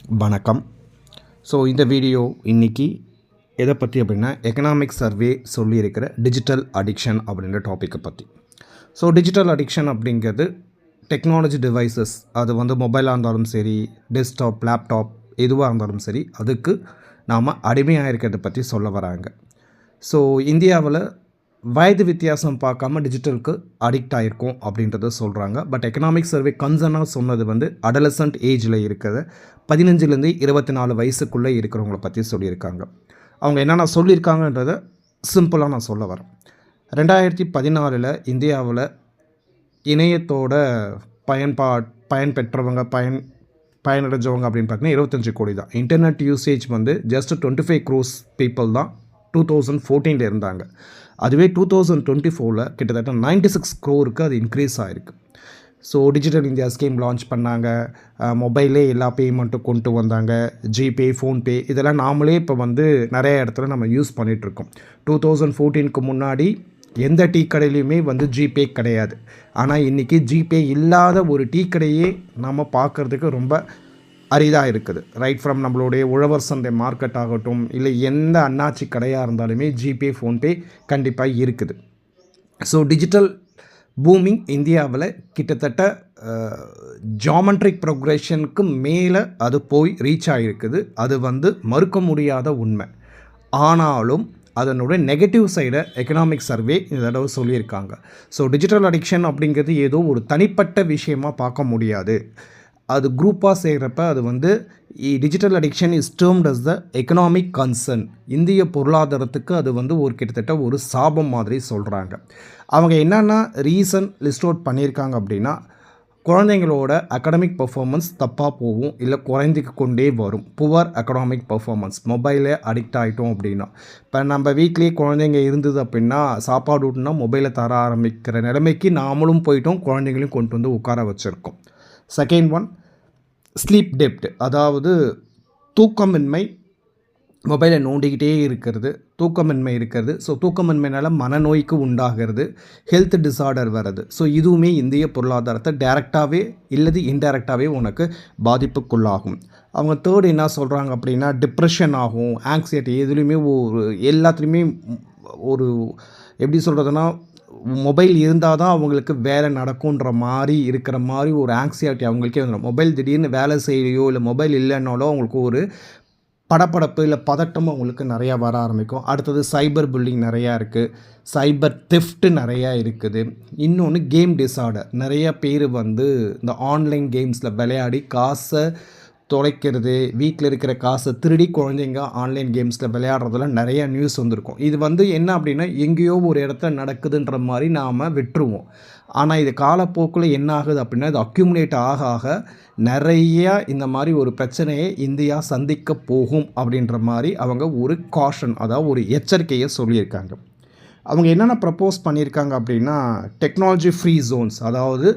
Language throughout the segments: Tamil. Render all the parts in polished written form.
வணக்கம். ஸோ இந்த வீடியோ இன்றைக்கி எதை பற்றி அப்படின்னா எக்கனாமிக் சர்வே சொல்லியிருக்கிற டிஜிட்டல் அடிக்ஷன் அப்படின்ற டாப்பிக்கை பற்றி. ஸோ டிஜிட்டல் அடிக்ஷன் அப்படிங்கிறது டெக்னாலஜி டிவைசஸ், அது மொபைலாக இருந்தாலும் சரி, டெஸ்க்டாப், லேப்டாப் எதுவாக இருந்தாலும் சரி, அதுக்கு நாம் அடிமையாக இருக்கிறத பற்றி சொல்ல வராங்க. ஸோ இந்தியாவில் வயது வித்தியாசம் பார்க்காம டிஜிட்டலுக்கு அடிக்ட் ஆகிருக்கும் அப்படின்றத சொல்கிறாங்க. பட் எக்கனாமிக் சர்வே கன்சர்னாக சொன்னது அடலசன்ட் ஏஜில் இருக்கிற 15லேருந்து 24 வயசுக்குள்ளே இருக்கிறவங்கள பற்றி சொல்லியிருக்காங்க. அவங்க என்னென்ன சொல்லியிருக்காங்கன்றதை சிம்பிளாக நான் சொல்ல வரேன். 2014 இந்தியாவில் இணையத்தோட பயன் பெற்றவங்க, பயனடைஞ்சவங்க அப்படின்னு பார்த்தீங்கன்னா 25 கோடி தான். Internet usage just 25 crores people தான் 2014 இருந்தாங்க. அதுவே 2024 கிட்டத்தட்ட 96 crore அது இன்க்ரீஸ் ஆகிருக்கு. So digital India scheme launch பண்ணாங்க. மொபைலே எல்லா பேமெண்ட்டும் கொண்டு வந்தாங்க. ஜிபே, ஃபோன்பே இதெல்லாம் நாமளே இப்போ நிறைய இடத்துல நம்ம யூஸ் பண்ணிகிட்ருக்கோம். 2014க்கு முன்னாடி எந்த டீ கடையிலையுமே ஜிபே கிடையாது. ஆனால் இன்றைக்கி ஜிபே இல்லாத ஒரு டீ கடையே நம்ம பார்க்குறதுக்கு ரொம்ப அரிதாக இருக்குது. ரைட் ஃப்ரம் நம்மளுடைய உழவர் சந்தை மார்க்கெட் ஆகட்டும், இல்லை எந்த அண்ணாச்சி கடையாக இருந்தாலுமே ஜிபே, ஃபோன்பே கண்டிப்பாக இருக்குது. ஸோ டிஜிட்டல் பூமிங் இந்தியாவில் கிட்டத்தட்ட ஜாமெட்ரிக் ப்ரோக்ரெஷனுக்கு மேலே அது போய் ரீச் ஆகிருக்குது. அது மறுக்க முடியாத உண்மை. ஆனாலும் அதனுடைய நெகட்டிவ் சைடை எக்கனாமிக் சர்வே இந்த தடவை சொல்லியிருக்காங்க. ஸோ டிஜிட்டல் அடிக்ஷன் அப்படிங்கிறது ஏதோ ஒரு தனிப்பட்ட விஷயமாக பார்க்க முடியாது. அது குரூப்பாக செய்கிறப்ப அது digital addiction is termed as the economic concern. இந்திய பொருளாதாரத்துக்கு அது ஒரு கிட்டத்தட்ட ஒரு சாபம் மாதிரி சொல்கிறாங்க. அவங்க என்னென்ன ரீசன் லிஸ்ட் அவுட் பண்ணியிருக்காங்க அப்படின்னா, குழந்தைங்களோட அகடமிக் பர்ஃபார்மன்ஸ் தப்பாக போகும், இல்லை குறைந்திக்கு கொண்டே வரும். புவர் அகடாமிக் பர்ஃபார்மன்ஸ், மொபைலே அடிக்ட் ஆகிட்டோம் அப்படின்னா. இப்போ நம்ம வீட்லேயே குழந்தைங்க இருந்தது அப்படின்னா சாப்பாடு விட்டுனா மொபைலை தர ஆரம்பிக்கிற நிலைமைக்கு நாமளும் போயிட்டோம், குழந்தைங்களையும் கொண்டு உட்கார வச்சுருக்கோம். செகண்ட் ஒன், ஸ்லீப் டெப்ட், அதாவது தூக்கமின்மை. மொபைலை நோண்டிக்கிட்டே இருக்கிறது, தூக்கமின்மை இருக்கிறது. ஸோ தூக்கமின்மையினால் மனநோய்க்கு உண்டாகிறது, ஹெல்த் டிஸார்டர் வருது. ஸோ இதுவுமே இந்திய பொருளாதாரத்தை டைரெக்டாகவே இல்லது இன்டைரக்டாகவே உனக்கு பாதிப்புக்குள்ளாகும். அவங்க தேர்ட் என்ன சொல்கிறாங்க அப்படின்னா, டிப்ரெஷன் ஆகும், ஆங்ஸைட்டி, எதுலேயுமே எல்லாத்துலேயுமே ஒரு எப்படி சொல்கிறதுனா, மொபைல் இருந்தால் தான் அவங்களுக்கு வேலை நடக்குன்ற மாதிரி இருக்கிற மாதிரி ஒரு ஆங்ஸைட்டி அவங்களுக்கே வந்துடும். மொபைல் திடீர்னு வேலை செய்யலையோ இல்லை மொபைல் இல்லைன்னாலும் அவங்களுக்கு ஒரு படப்படப்பு இல்லை பதட்டம் அவங்களுக்கு நிறையா வர ஆரம்பிக்கும். அடுத்தது சைபர் புல்லிங் நிறையா இருக்குது, சைபர் தெஃப்ட்டு நிறையா இருக்குது. இன்னொன்று கேம் டிஸார்டர். நிறைய பேர் இந்த ஆன்லைன் கேம்ஸில் விளையாடி காசை தொலைக்கிறது, வீட்டில் இருக்கிற காசை திருடி குழந்தைங்க ஆன்லைன் கேம்ஸில் விளையாடுறதுல நிறையா நியூஸ் வந்திருக்கும். இது என்ன அப்படின்னா, எங்கேயோ ஒரு இடத்துல நடக்குதுன்ற மாதிரி நாம் விட்டுருவோம். ஆனால் இது காலப்போக்கில் என்ன ஆகுது அப்படின்னா, இது அக்யூமுலேட் ஆக ஆக நிறையா இந்த மாதிரி ஒரு பிரச்சனையை இந்தியா சந்திக்க போகும் அப்படின்ற மாதிரி அவங்க ஒரு காஷன், அதாவது ஒரு எச்சரிக்கையை சொல்லியிருக்காங்க. அவங்க என்னென்ன ப்ரப்போஸ் பண்ணியிருக்காங்க அப்படின்னா, டெக்னாலஜி ஃப்ரீ ஜோன்ஸ், அதாவது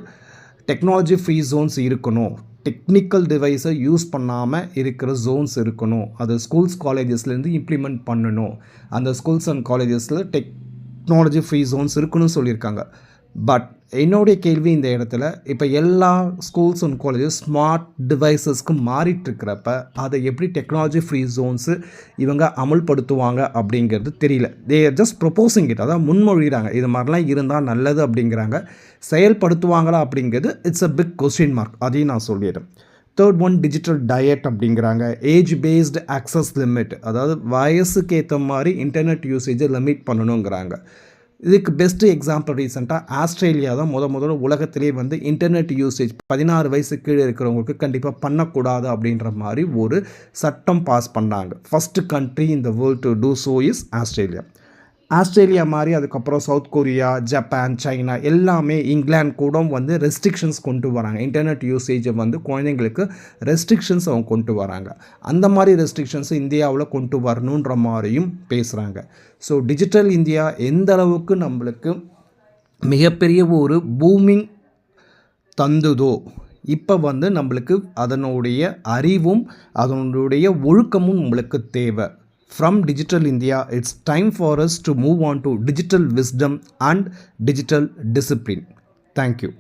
டெக்னாலஜி ஃப்ரீ ஜோன்ஸ் இருக்கணும், டெக்னிக்கல் டிவைஸை யூஸ் பண்ணாமல் இருக்கிற ஜோன்ஸ் இருக்கணும். அது ஸ்கூல்ஸ் காலேஜஸ்லேருந்து இம்ப்ளிமெண்ட் பண்ணணும். அந்த ஸ்கூல்ஸ் அண்ட் காலேஜஸில் டெக்னாலஜி ஃப்ரீ ஜோன்ஸ் இருக்குன்னு சொல்லியிருக்காங்க. பட் என்னுடைய கேள்வி இந்த இடத்துல, இப்போ எல்லா ஸ்கூல்ஸ் அண்ட் காலேஜஸ் ஸ்மார்ட் டிவைசஸ்க்கு மாறிட்டுருக்கிறப்ப அதை எப்படி டெக்னாலஜி ஃப்ரீ ஜோன்ஸு இவங்க அமல்படுத்துவாங்க அப்படிங்கிறது தெரியல. They are just proposing it, அதான் முன்மொழிகிறாங்க. இது மாதிரிலாம் இருந்தால் நல்லது அப்படிங்கிறாங்க. செயல்படுத்துவாங்களா அப்படிங்கிறது it's a big question mark. அதையும் நான் சொல்லிடுறேன். தேர்ட் ஒன், டிஜிட்டல் டயட் அப்படிங்கிறாங்க. ஏஜ் பேஸ்டு ஆக்சஸ் லிமிட், அதாவது வயசுக்கு ஏற்ற மாதிரி இன்டர்நெட் யூசேஜை லிமிட் பண்ணணுங்கிறாங்க. இதுக்கு பெஸ்ட்டு எக்ஸாம்பிள் ரீசெண்டாக ஆஸ்திரேலியா தான் முதல்ல உலகத்திலே இன்டர்நெட் யூசேஜ் 16 வயசு கீழே இருக்கிறவங்களுக்கு கண்டிப்பாக பண்ணக்கூடாது அப்படின்ற மாதிரி ஒரு சட்டம் பாஸ் பண்ணாங்க. First country in the world to do so is Australia. Australia மாதிரி அதுக்கப்புறம் சவுத் கொரியா, ஜப்பான், சைனா எல்லாமே, இங்கிலாந்து கூட ரெஸ்ட்ரிக்ஷன்ஸ் கொண்டு வராங்க. இன்டர்நெட் யூசேஜை குழந்தைங்களுக்கு ரெஸ்ட்ரிக்ஷன்ஸ் அவங்க கொண்டு வராங்க. அந்த மாதிரி ரெஸ்ட்ரிக்ஷன்ஸ் இந்தியாவில் கொண்டு வரணுன்ற மாதிரியும் பேசுகிறாங்க. ஸோ டிஜிட்டல் இந்தியா எந்த அளவுக்கு நம்மளுக்கு மிகப்பெரிய ஒரு பூமிங் தந்துதோ, இப்போ நம்மளுக்கு அதனுடைய அறிவும் அதனுடைய ஒழுக்கமும் நம்மளுக்கு தேவை. From Digital India, it's time for us to move on to digital wisdom and digital discipline. Thank you.